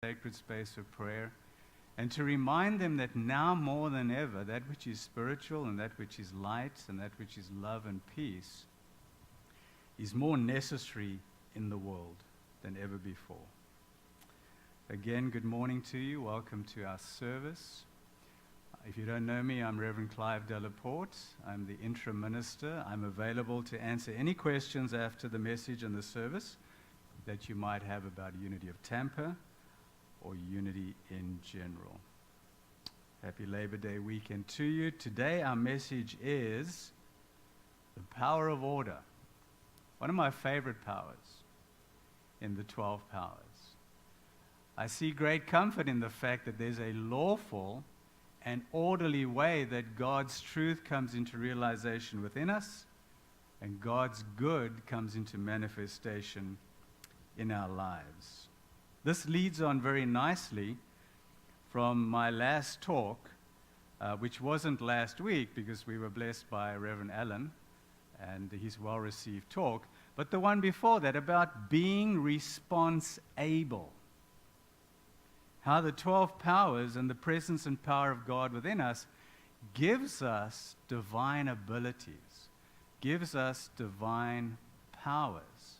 sacred space of prayer, and to remind them that now more than ever, that which is spiritual and that which is light and that which is love and peace is more necessary in the world than ever before. Again, good morning to you. Welcome to our service. If you don't know me, I'm Reverend Clive deLaporte. I'm the interim minister. I'm available to answer any questions after the message and the service that you might have about Unity of Tampa or unity in general. Happy Labor Day weekend to you. Today our message is the power of order. One of my favorite powers in the 12 powers. I see great comfort in the fact that there's a lawful and orderly way that God's truth comes into realization within us and God's good comes into manifestation in our lives. This leads on very nicely from my last talk, which wasn't last week because we were blessed by Reverend Allen and his well-received talk, but the one before that about being response-able. How the 12 powers and the presence and power of God within us gives us divine abilities, gives us divine powers.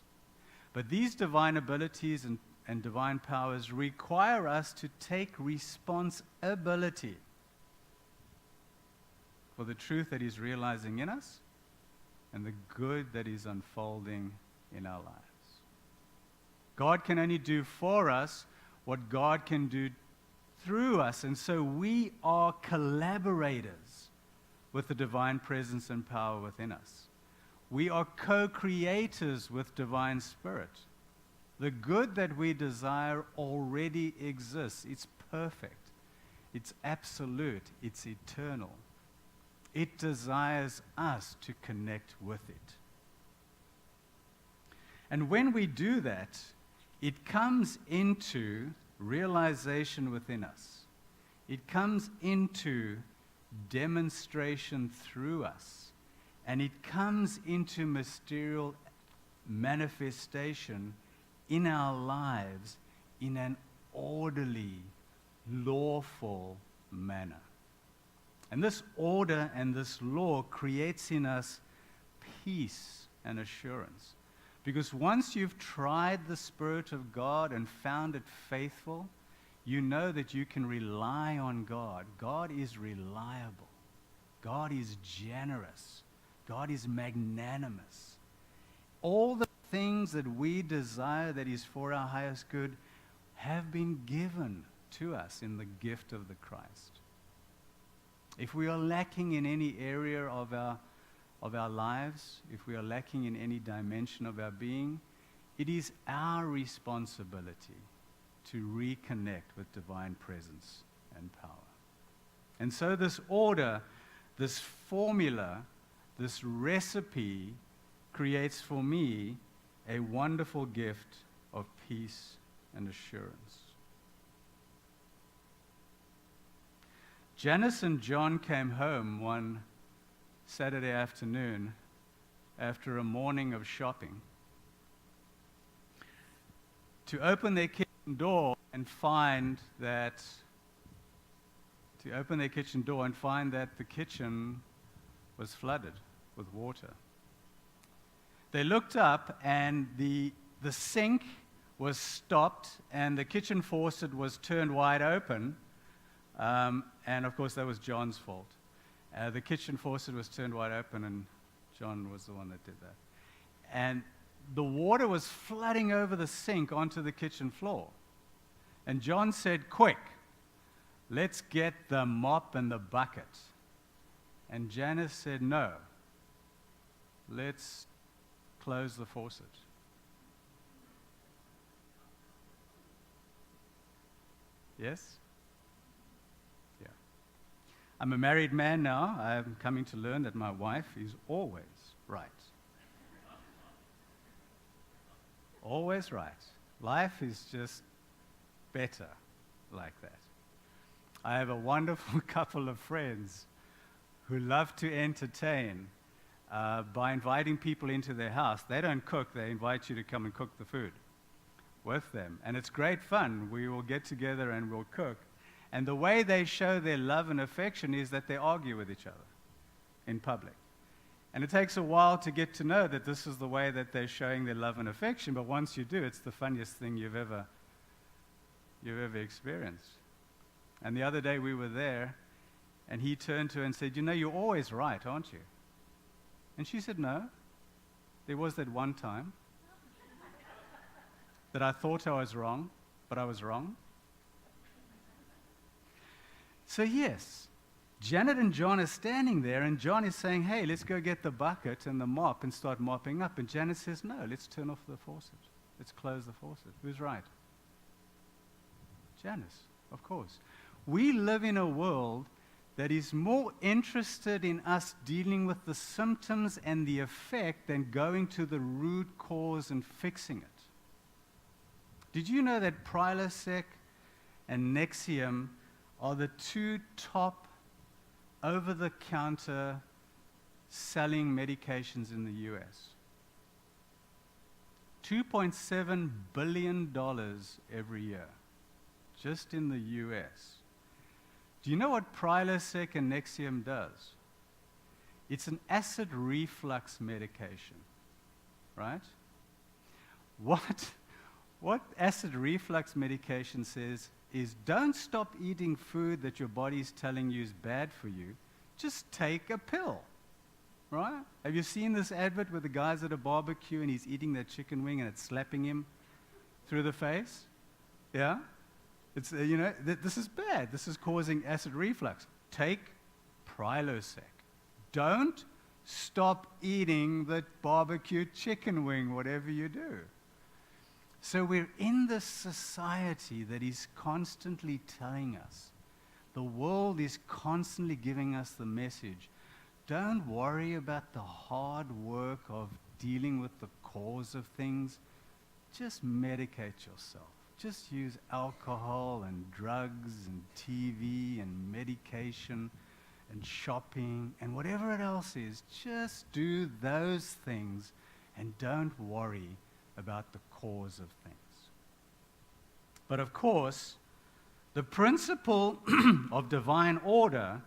But these divine abilities and divine powers require us to take responsibility for the truth that is realizing in us and the good that is unfolding in our lives. God can only do for us what God can do through us, and so we are collaborators with the divine presence and power within us. We are co-creators with divine spirit. The good that we desire already exists. It's perfect. It's absolute. It's eternal. It desires us to connect with it. And when we do that, it comes into realization within us. It comes into demonstration through us. And it comes into mysterious manifestation in our lives in an orderly, lawful manner. And this order and this law creates in us peace and assurance. Because once you've tried the Spirit of God and found it faithful, you know that you can rely on God. God is reliable. God is generous. God is magnanimous. All the things that we desire that is for our highest good have been given to us in the gift of the Christ. If we are lacking in any area of our lives, if we are lacking in any dimension of our being, it is our responsibility to reconnect with divine presence and power. And so this order, this formula, this recipe creates for me a wonderful gift of peace and assurance. Janice and John came home one Saturday afternoon after a morning of shopping to open their kitchen door and find that the kitchen was flooded with water. They looked up and the sink was stopped and the kitchen faucet was turned wide open. And of course that was John's fault. The kitchen faucet was turned wide open and John was the one that did that. And the water was flooding over the sink onto the kitchen floor. And John said, "Quick, let's get the mop and the bucket." And Janice said, "No, let's close the faucet." Yes? Yeah. I'm a married man now. I'm coming to learn that my wife is always right. Always right. Life is just better like that. I have a wonderful couple of friends who love to entertain by inviting people into their house. They don't cook, they invite you to come and cook the food. with them. And it's great fun. We will get together and we'll cook. And the way they show their love and affection is that they argue with each other in public. And it takes a while to get to know that this is the way that they're showing their love and affection, but once you do, it's the funniest thing you've ever experienced. And the other day we were there, and he turned to her and said, "You know, you're always right, aren't you?" And she said, "No. There was that one time that I thought I was wrong, but I was wrong." So yes, Janet and John are standing there, and John is saying, "Hey, let's go get the bucket and the mop and start mopping up." And Janet says, "No, let's turn off the faucet. Let's close the faucet." Who's right? Janice, of course. We live in a world that is more interested in us dealing with the symptoms and the effect than going to the root cause and fixing it. Did you know that Prilosec and Nexium are the two top over-the-counter selling medications in the US? $2.7 billion every year, just in the US. Do you know what Prilosec and Nexium does? It's an acid reflux medication, right? What acid reflux medication says is, don't stop eating food that your body's telling you is bad for you. Just take a pill, right? Have you seen this advert where the guy's at a barbecue and he's eating that chicken wing and it's slapping him through the face? Yeah? It's, this is bad. This is causing acid reflux. Take Prilosec. Don't stop eating the barbecued chicken wing, whatever you do. So we're in this society that is constantly telling us, the world is constantly giving us the message, don't worry about the hard work of dealing with the cause of things. Just medicate yourself. Just use alcohol and drugs and TV and medication and shopping and whatever it else is. Just do those things and don't worry about the cause of things. But of course, the principle of divine order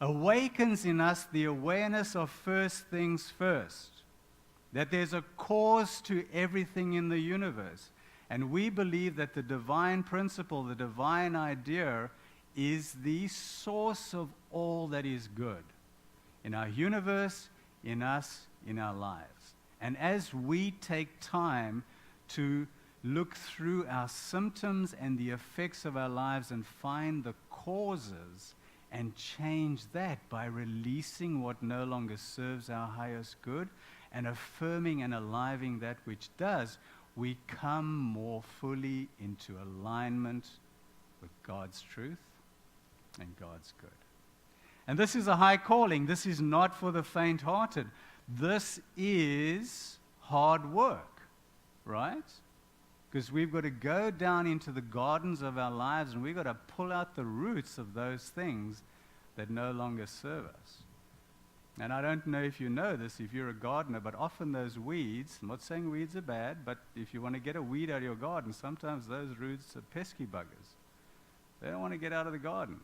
awakens in us the awareness of first things first, that there's a cause to everything in the universe. And we believe that the divine principle, the divine idea, is the source of all that is good in our universe, in us, in our lives. And as we take time to look through our symptoms and the effects of our lives and find the causes and change that by releasing what no longer serves our highest good and affirming and aliving that which does, we come more fully into alignment with God's truth and God's good. And this is a high calling. This is not for the faint-hearted. This is hard work, right? Because we've got to go down into the gardens of our lives and we've got to pull out the roots of those things that no longer serve us. And I don't know if you know this, if you're a gardener, but often those weeds, I'm not saying weeds are bad, but if you want to get a weed out of your garden, sometimes those roots are pesky buggers. They don't want to get out of the garden,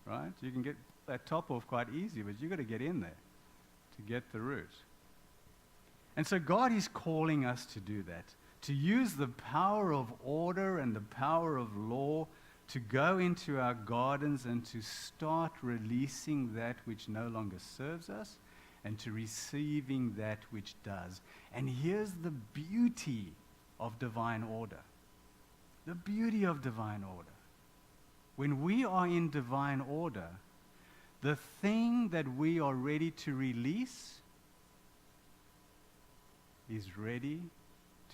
right? You can get that top off quite easy, but you've got to get in there to get the root. And so God is calling us to do that, to use the power of order and the power of law to go into our gardens and to start releasing that which no longer serves us and to receiving that which does. And here's the beauty of divine order. The beauty of divine order. When we are in divine order, the thing that we are ready to release is ready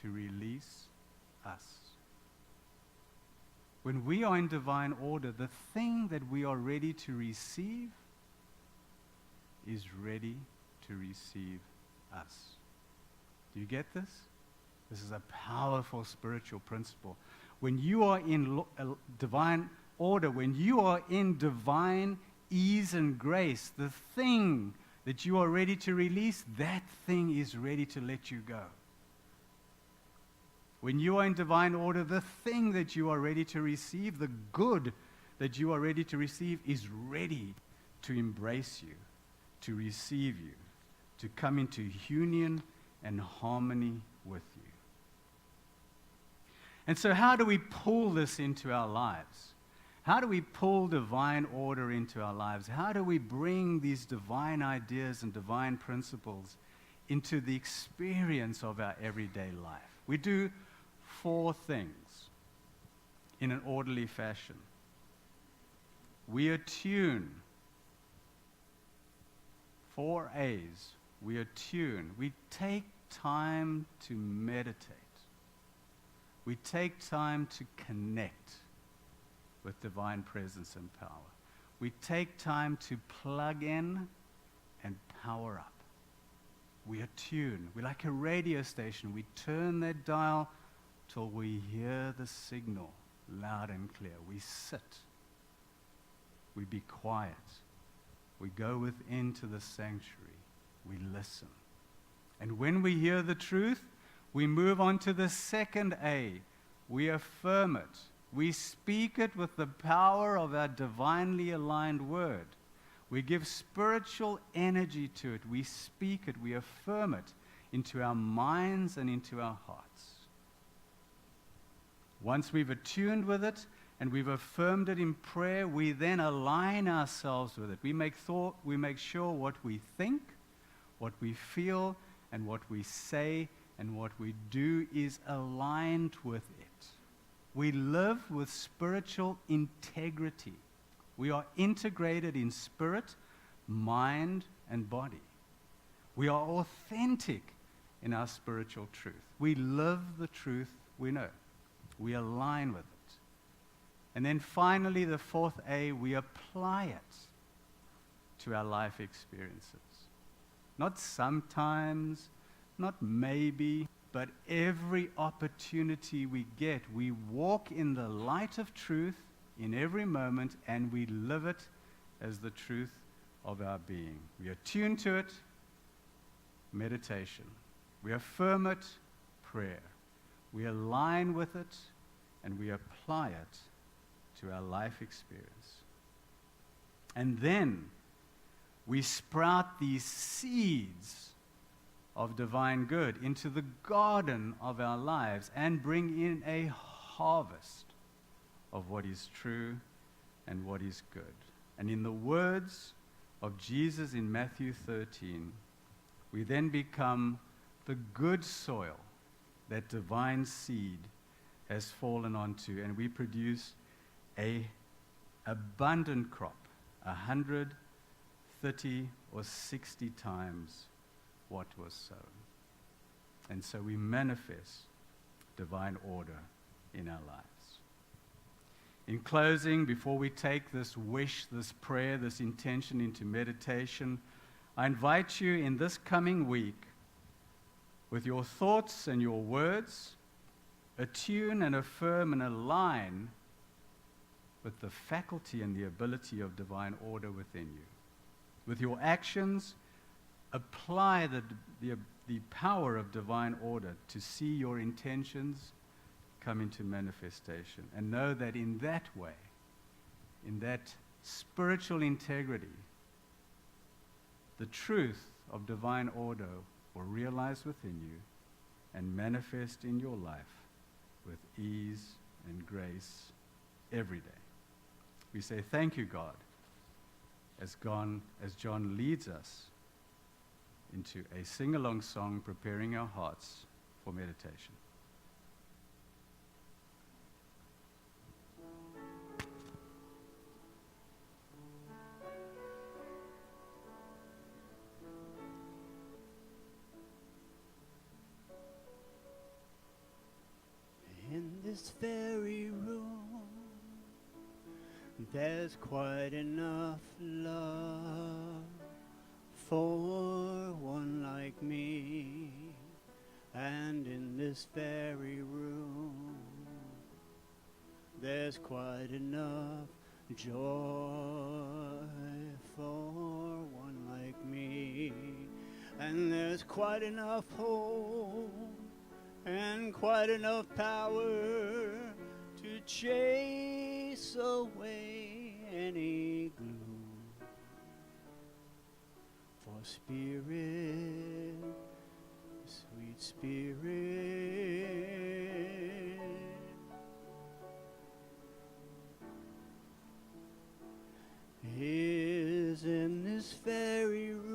to release us. When we are in divine order, the thing that we are ready to receive is ready to receive us. Do you get this? This is a powerful spiritual principle. When you are in divine order, when you are in divine ease and grace, the thing that you are ready to release, that thing is ready to let you go. When you are in divine order, the thing that you are ready to receive, the good that you are ready to receive, is ready to embrace you, to receive you, to come into union and harmony with you. And so how do we pull this into our lives? How do we pull divine order into our lives? How do we bring these divine ideas and divine principles into the experience of our everyday life? We do 4 things in an orderly fashion. We attune. 4 A's. We attune. We take time to meditate. We take time to connect with divine presence and power. We take time to plug in and power up. We attune. We're like a radio station. We turn that dial till we hear the signal loud and clear. We sit. We be quiet. We go within to the sanctuary. We listen. And when we hear the truth, we move on to the second A. We affirm it. We speak it with the power of our divinely aligned word. We give spiritual energy to it. We speak it. We affirm it into our minds and into our hearts. Once we've attuned with it and we've affirmed it in prayer, we then align ourselves with it. We make sure what we think, what we feel, and what we say and what we do is aligned with it. We live with spiritual integrity. We are integrated in spirit, mind, and body. We are authentic in our spiritual truth. We live the truth we know. We align with it. And then finally, the 4th A, we apply it to our life experiences. Not sometimes, not maybe, but every opportunity we get, we walk in the light of truth in every moment, and we live it as the truth of our being. We attune to it, meditation. We affirm it, prayer. We align with it, and we apply it to our life experience. And then we sprout these seeds of divine good into the garden of our lives and bring in a harvest of what is true and what is good. And in the words of Jesus in Matthew 13, we then become the good soil that divine seed has fallen onto, and we produce a abundant crop, 130 or 60 times what was sown. And so we manifest divine order in our lives. In closing, before we take this wish, this prayer, this intention into meditation, I invite you in this coming week, with your thoughts and your words, attune and affirm and align with the faculty and the ability of divine order within you. With your actions, apply the power of divine order to see your intentions come into manifestation. And know that in that way, in that spiritual integrity, the truth of divine order will realize within you and manifest in your life with ease and grace every day. We say thank you, God, as John leads us into a sing-along song, preparing our hearts for meditation. In this very room, there's quite enough love for one like me. And in this very room, there's quite enough joy for one like me. And there's quite enough hope and quite enough power to chase away any gloom. For Spirit, sweet Spirit, is in this very room.